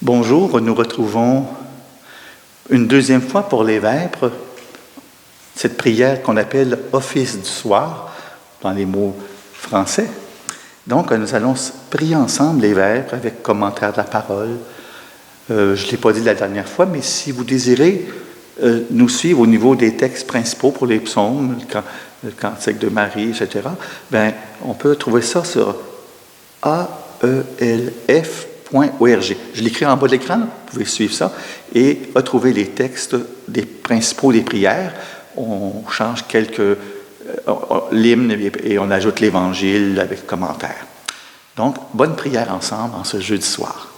Bonjour, nous retrouvons une deuxième fois pour les vêpres, cette prière qu'on appelle « Office du soir » dans les mots français. Donc, nous allons prier ensemble les vêpres avec commentaire de la parole. Je ne l'ai pas dit la dernière fois, mais si vous désirez nous suivre au niveau des textes principaux pour les psaumes, le Cantique de Marie, etc., bien, on peut trouver ça sur aelf.org. Je l'écris en bas de l'écran, vous pouvez suivre ça, et retrouver les textes des principaux des prières. On change quelques l'hymne et on ajoute l'Évangile avec commentaires. Donc, bonne prière ensemble en ce jeudi soir.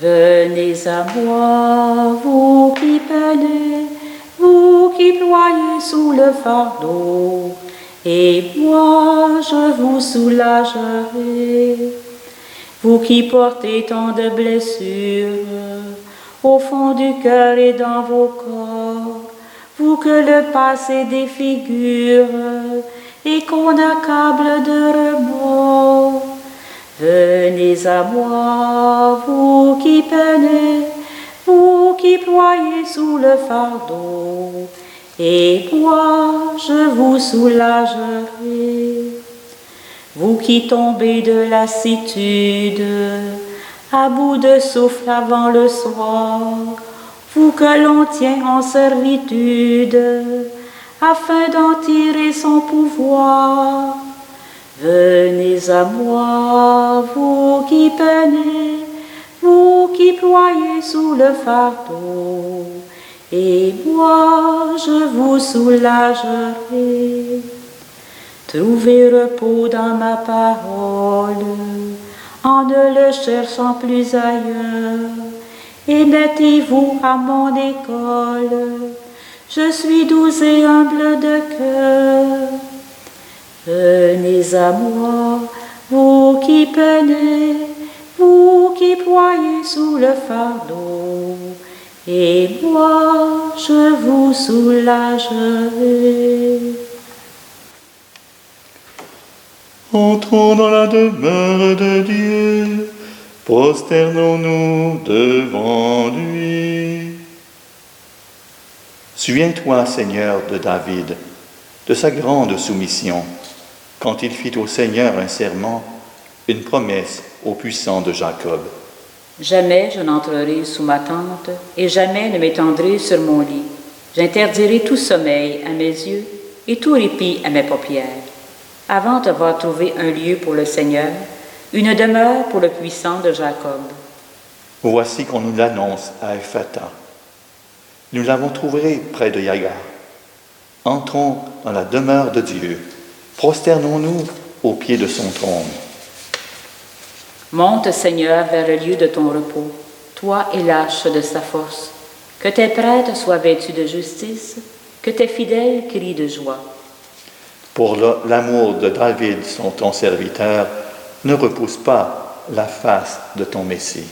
Venez à moi, vous qui peinez, vous qui ployez sous le fardeau, et moi je vous soulagerai. Vous qui portez tant de blessures au fond du cœur et dans vos corps, vous que le passé défigure et qu'on accable de remords. Venez à moi, vous qui peinez, vous qui ployez sous le fardeau, et moi je vous soulagerai. Vous qui tombez de lassitude, à bout de souffle avant le soir, vous que l'on tient en servitude, afin d'en tirer son pouvoir. Venez à moi, vous qui peinez, vous qui ployez sous le fardeau, et moi je vous soulagerai. Trouvez repos dans ma parole, en ne le cherchant plus ailleurs, et mettez-vous à mon école. Je suis doux et humble de cœur. Venez à moi, vous qui peinez, vous qui ployez sous le fardeau, et moi je vous soulagerai. Entrons dans la demeure de Dieu, prosternons-nous devant lui. Souviens-toi, Seigneur, de David, de sa grande soumission, quand il fit au Seigneur un serment, une promesse au puissant de Jacob. Jamais je n'entrerai sous ma tente, et jamais ne m'étendrai sur mon lit. J'interdirai tout sommeil à mes yeux, et tout répit à mes paupières, avant d'avoir trouvé un lieu pour le Seigneur, une demeure pour le puissant de Jacob. Voici qu'on nous l'annonce à Ephata. Nous l'avons trouvé près de Yagar. Entrons dans la demeure de Dieu. Prosternons-nous au pied de son trône. Monte, Seigneur, vers le lieu de ton repos, toi et lâche de sa force. Que tes prêtres soient vêtus de justice, que tes fidèles crient de joie. Pour l'amour de David, ton serviteur, ne repousse pas la face de ton Messie.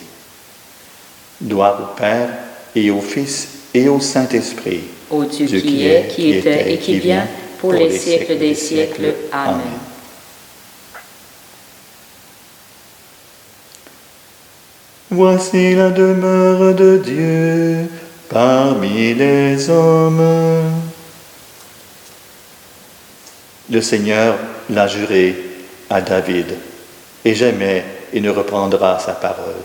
Gloire au Père et au Fils et au Saint-Esprit. Ô Dieu qui est, qui était et qui vient, pour les siècles des siècles. Amen. Voici la demeure de Dieu parmi les hommes. Le Seigneur l'a juré à David, et jamais il ne reprendra sa parole.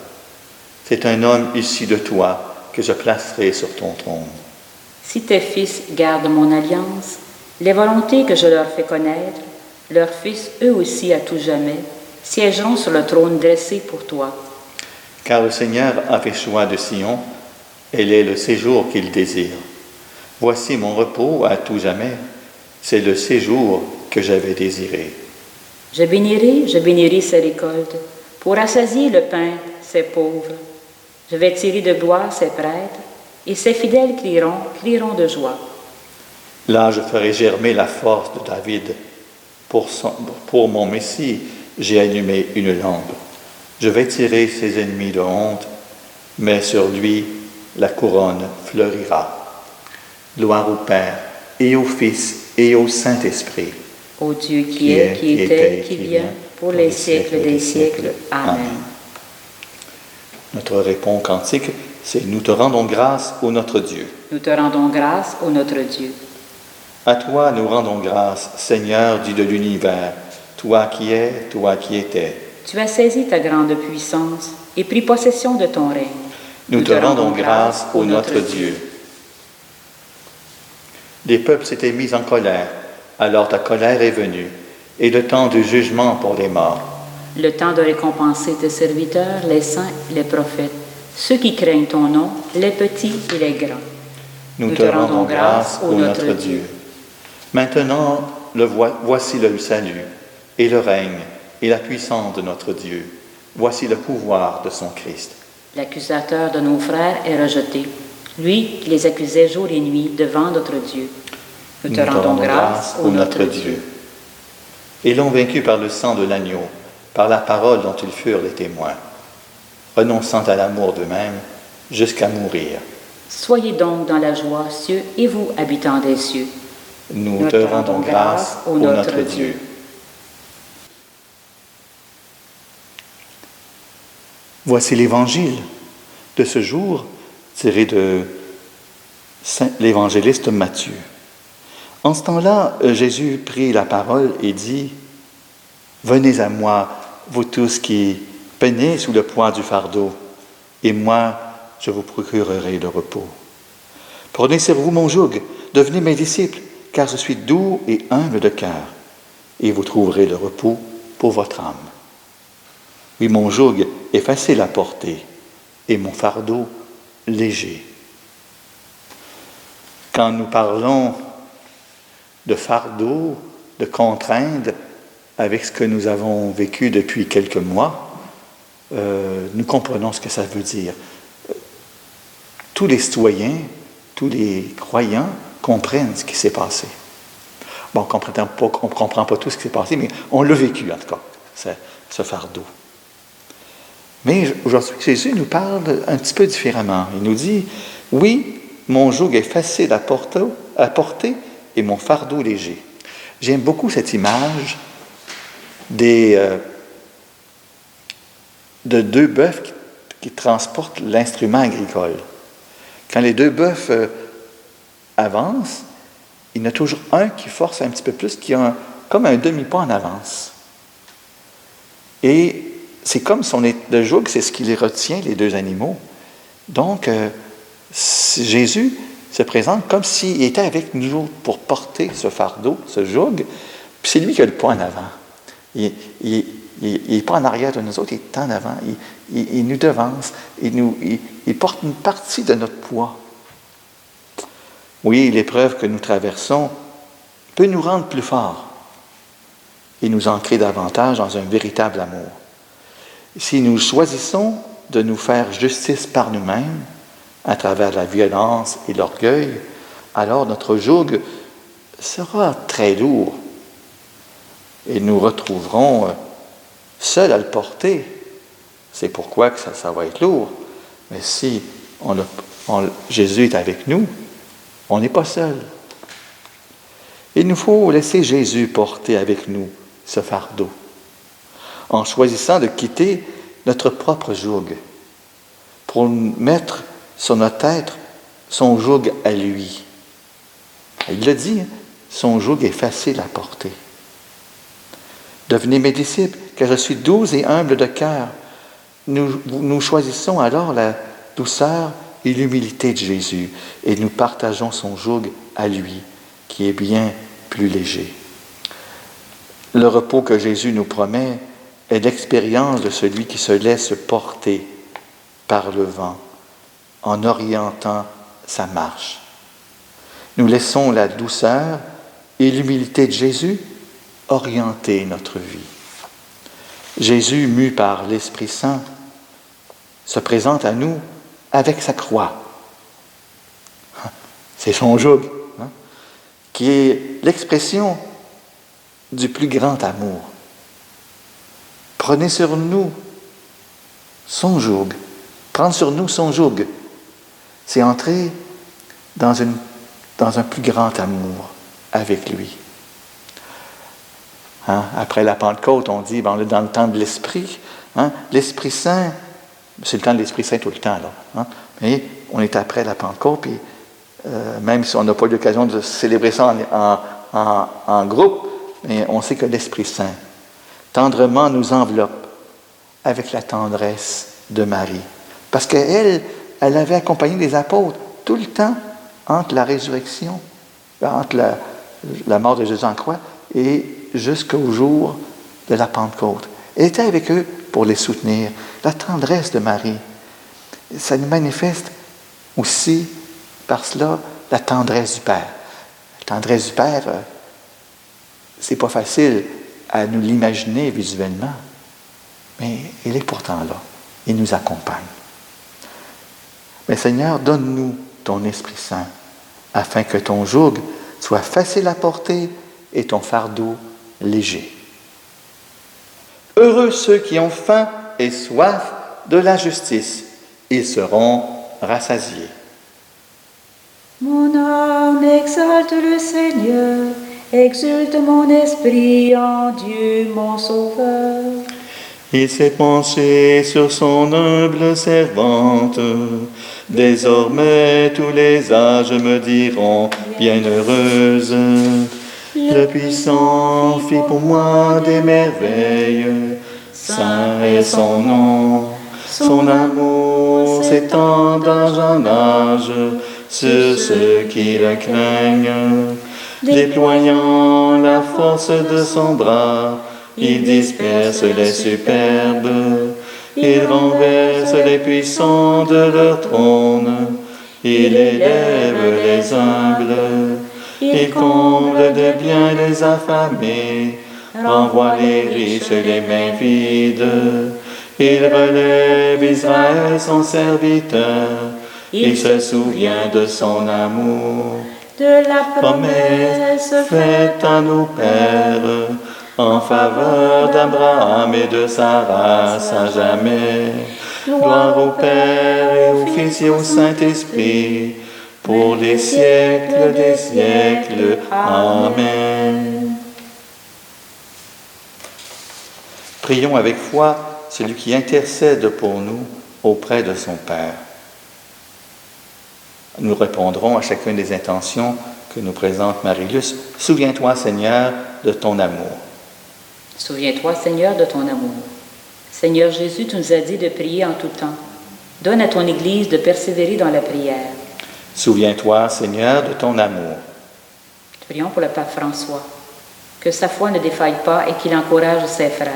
C'est un homme issu de toi que je placerai sur ton trône. Si tes fils gardent mon alliance, les volontés que je leur fais connaître, leurs fils, eux aussi à tout jamais, siégeront sur le trône dressé pour toi. Car le Seigneur a fait choix de Sion, elle est le séjour qu'il désire. Voici mon repos à tout jamais, c'est le séjour que j'avais désiré. Je bénirai ses récoltes, pour rassasier le pain, ses pauvres. Je vais tirer de gloire ses prêtres, et ses fidèles crieront de joie. Là, je ferai germer la force de David. Pour mon Messie, j'ai allumé une lampe. Je vais tirer ses ennemis de honte, mais sur lui, la couronne fleurira. Gloire au Père, et au Fils, et au Saint-Esprit. Ô Dieu qui est, qui était, qui vient, pour les siècles des siècles. Amen. Notre réponse cantique, c'est « Nous te rendons grâce, ô notre Dieu ». Nous te rendons grâce, ô notre Dieu. À toi nous rendons grâce, Seigneur Dieu de l'univers, toi qui es, toi qui étais. Tu as saisi ta grande puissance et pris possession de ton règne. Nous te rendons grâce, ô notre Dieu. Les peuples s'étaient mis en colère, alors ta colère est venue, et le temps du jugement pour les morts. Le temps de récompenser tes serviteurs, les saints et les prophètes, ceux qui craignent ton nom, les petits et les grands. Nous te rendons grâce, ô notre Dieu. Maintenant, voici le salut, et le règne, et la puissance de notre Dieu. Voici le pouvoir de son Christ. L'accusateur de nos frères est rejeté, lui qui les accusait jour et nuit devant notre Dieu. Nous te rendons grâce, ô notre Dieu. Ils l'ont vaincu par le sang de l'agneau, par la parole dont ils furent les témoins, renonçant à l'amour d'eux-mêmes jusqu'à mourir. Soyez donc dans la joie, cieux, et vous, habitants des cieux. Nous te rendons grâce, ô notre Dieu. Voici l'évangile de ce jour tiré de l'évangéliste Matthieu. En ce temps-là, Jésus prit la parole et dit « Venez à moi, vous tous qui peinez sous le poids du fardeau, et moi, je vous procurerai le repos. Prenez sur vous mon joug, devenez mes disciples, car je suis doux et humble de cœur, et vous trouverez le repos pour votre âme. Oui, mon joug est facile à porter, et mon fardeau léger. » Quand nous parlons de fardeau, de contrainte, avec ce que nous avons vécu depuis quelques mois, nous comprenons ce que ça veut dire. Tous les citoyens, tous les croyants comprennent ce qui s'est passé. Bon, on ne comprend pas tout ce qui s'est passé, mais on l'a vécu en tout cas, ce fardeau. Mais aujourd'hui, Jésus nous parle un petit peu différemment. Il nous dit, oui, mon joug est facile à porter et mon fardeau léger. J'aime beaucoup cette image de deux bœufs qui transportent l'instrument agricole. Quand les deux bœufs avancent, il y en a toujours un qui force un petit peu plus, qui a comme un demi-pas en avance. Et c'est comme le joug, c'est ce qui les retient, les deux animaux. Donc, Jésus se présente comme s'il était avec nous pour porter ce fardeau, ce joug, puis c'est lui qui a le poids en avant. Il n'est pas en arrière de nous autres, il est en avant, il nous devance, il porte une partie de notre poids. Oui, l'épreuve que nous traversons peut nous rendre plus forts et nous ancrer davantage dans un véritable amour. Si nous choisissons de nous faire justice par nous-mêmes, à travers la violence et l'orgueil, alors notre joug sera très lourd et nous retrouverons seuls à le porter. C'est pourquoi que ça va être lourd. Mais si Jésus est avec nous, on n'est pas seul. Il nous faut laisser Jésus porter avec nous ce fardeau, en choisissant de quitter notre propre joug pour mettre sur notre tête son joug à lui. Il le dit, son joug est facile à porter. Devenez mes disciples, car je suis doux et humble de cœur. Nous choisissons alors la douceur et l'humilité de Jésus et nous partageons son joug à lui, qui est bien plus léger. Le repos que Jésus nous promet est l'expérience de celui qui se laisse porter par le vent en orientant sa marche. Nous laissons la douceur et l'humilité de Jésus orienter notre vie. Jésus, mu par l'Esprit Saint, se présente à nous avec sa croix. C'est son joug, qui est l'expression du plus grand amour. Prenez sur nous son joug. Prendre sur nous son joug, c'est entrer dans un plus grand amour avec lui. Après la Pentecôte, on dit, on est dans le temps de l'Esprit. L'Esprit Saint C'est le temps de l'Esprit Saint tout le temps, là. Hein? Mais on est après la Pentecôte, puis même si on n'a pas eu l'occasion de célébrer ça en groupe, mais on sait que l'Esprit Saint tendrement nous enveloppe avec la tendresse de Marie. Parce qu'elle, elle avait accompagné les apôtres tout le temps entre la résurrection, entre la mort de Jésus en croix et jusqu'au jour de la Pentecôte. Elle était avec eux pour les soutenir. La tendresse de Marie, ça nous manifeste aussi par cela la tendresse du Père. La tendresse du Père, c'est pas facile à nous l'imaginer visuellement, mais il est pourtant là. Il nous accompagne. Mais Seigneur, donne-nous ton Esprit Saint, afin que ton joug soit facile à porter et ton fardeau léger. Heureux ceux qui ont faim et soif de la justice, ils seront rassasiés. Mon âme exalte le Seigneur, exulte mon esprit en Dieu mon Sauveur. Il s'est penché sur son humble servante. Désormais tous les âges me diront bienheureuse. Le puissant fit pour moi des merveilles. Saint est son nom. Son amour s'étend d'âge en âge sur ceux qui le craignent. Déployant la force de son bras, il disperse les superbes, il renverse les puissants de leur trône, il élève les humbles, il comble de biens les affamés, renvoie les riches les mains vides, il relève Israël son serviteur, il se souvient de son amour, de la promesse faite à nos pères, en faveur d'Abraham et de sa race à jamais. Gloire au Père et au Fils et au Saint-Esprit, pour les siècles des siècles. Amen. Prions avec foi celui qui intercède pour nous auprès de son Père. Nous répondrons à chacune des intentions que nous présente Marie-Luce. Souviens-toi, Seigneur, de ton amour. Souviens-toi, Seigneur, de ton amour. Seigneur Jésus, tu nous as dit de prier en tout temps. Donne à ton Église de persévérer dans la prière. Souviens-toi, Seigneur, de ton amour. Prions pour le pape François, que sa foi ne défaille pas et qu'il encourage ses frères.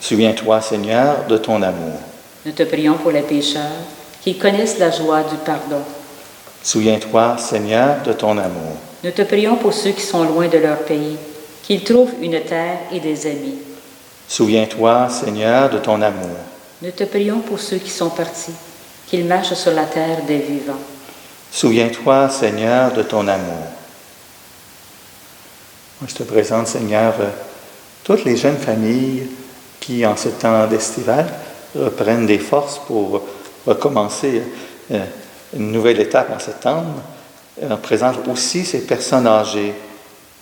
Souviens-toi, Seigneur, de ton amour. Nous te prions pour les pécheurs, qu'ils connaissent la joie du pardon. Souviens-toi, Seigneur, de ton amour. Nous te prions pour ceux qui sont loin de leur pays, qu'ils trouvent une terre et des amis. Souviens-toi, Seigneur, de ton amour. Nous te prions pour ceux qui sont partis, qu'ils marchent sur la terre des vivants. Souviens-toi, Seigneur, de ton amour. Moi, je te présente, Seigneur, toutes les jeunes familles qui, en ce temps d'estival, reprennent des forces pour recommencer une nouvelle étape en septembre. On présente aussi ces personnes âgées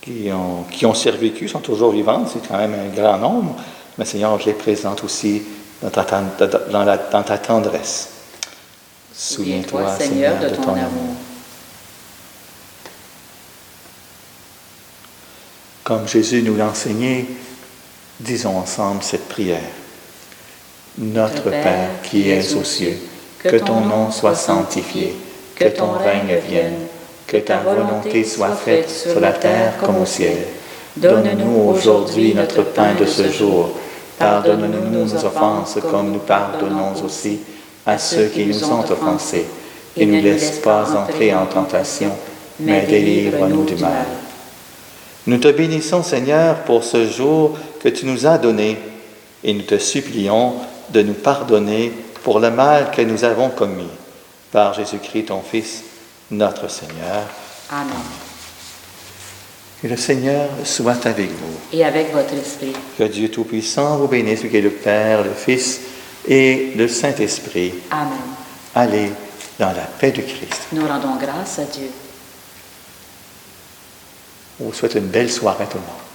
qui ont survécu, sont toujours vivantes, c'est quand même un grand nombre, mais Seigneur, je les présente aussi dans ta tendresse. Souviens-toi, Seigneur, de ton amour. Comme Jésus nous l'a enseigné, disons ensemble cette prière. Notre Père qui es aux cieux, que ton nom soit sanctifié, que ton règne vienne, que ta volonté soit faite sur la terre comme au ciel. Donne-nous aujourd'hui notre pain de ce jour. Pardonne-nous nos offenses comme nous pardonnons aussi à ceux qui nous ont offensés. Et ne nous laisse pas entrer en tentation, mais délivre-nous du mal. Nous te bénissons, Seigneur, pour ce jour que tu nous as donné, et nous te supplions de nous pardonner pour le mal que nous avons commis. Par Jésus-Christ, ton Fils, notre Seigneur. Amen. Que le Seigneur soit avec vous. Et avec votre esprit. Que Dieu Tout-Puissant vous bénisse, qui est le Père, le Fils et le Saint-Esprit. Amen. Allez dans la paix de Christ. Nous rendons grâce à Dieu. On vous souhaite une belle soirée à tout le monde.